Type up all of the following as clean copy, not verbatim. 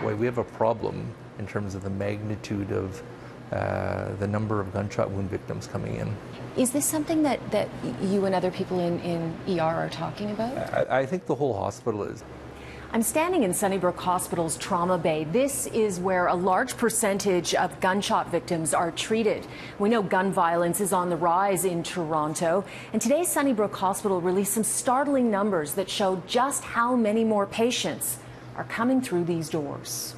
boy, we have a problem in terms of the magnitude of the number of gunshot wound victims coming in. Is this something that you and other people in ER are talking about? I think the whole hospital is. I'm standing in Sunnybrook Hospital's trauma bay. This is where a large percentage of gunshot victims are treated. We know gun violence is on the rise in Toronto, and today Sunnybrook Hospital released some startling numbers that show just how many more patients are coming through these doors.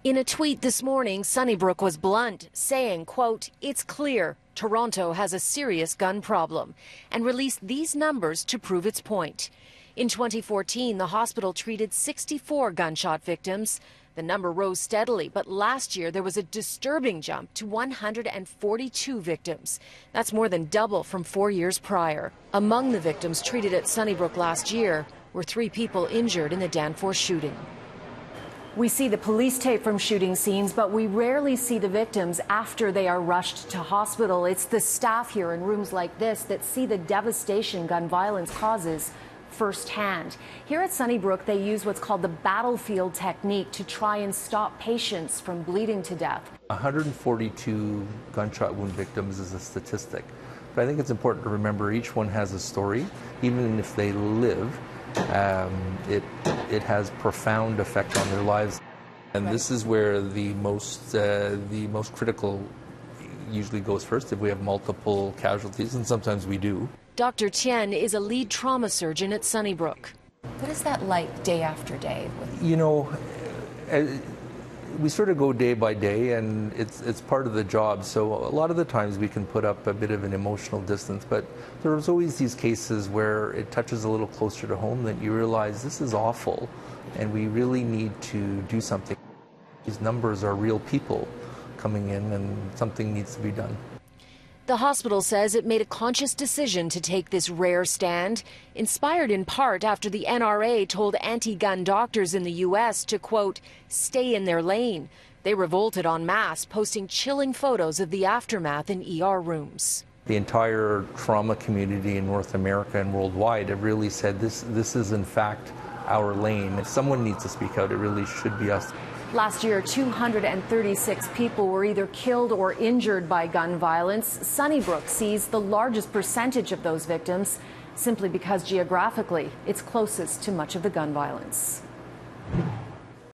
In a tweet this morning, Sunnybrook was blunt, saying, quote, "It's clear Toronto has a serious gun problem," and released these numbers to prove its point. In 2014, the hospital treated 64 gunshot victims. The number rose steadily, but last year there was a disturbing jump to 142 victims. That's more than double from 4 years prior. Among the victims treated at Sunnybrook last year were 3 people injured in the Danforth shooting. We see the police tape from shooting scenes, but we rarely see the victims after they are rushed to hospital. It's the staff here in rooms like this that see the devastation gun violence causes firsthand. Here at Sunnybrook, they use what's called the battlefield technique to try and stop patients from bleeding to death. 142 gunshot wound victims is a statistic, but I think it's important to remember each one has a story. Even if they live, it has profound effect on their lives, and this is where the most critical usually goes first if we have multiple casualties, and sometimes we do. Dr. Tien is a lead trauma surgeon at Sunnybrook. What is that like day after day? You know, we sort of go day by day, and it's part of the job. So a lot of the times we can put up a bit of an emotional distance, but there's always these cases where it touches a little closer to home that you realize this is awful, and we really need to do something. These numbers are real people coming in, and something needs to be done. The hospital says it made a conscious decision to take this rare stand, inspired in part after the NRA told anti-gun doctors in the U.S. to, quote, "stay in their lane." They revolted en masse, posting chilling photos of the aftermath in ER rooms. The entire trauma community in North America and worldwide have really said this is in fact our lane. If someone needs to speak out, it really should be us. Last year, 236 people were either killed or injured by gun violence. Sunnybrook sees the largest percentage of those victims simply because geographically it's closest to much of the gun violence.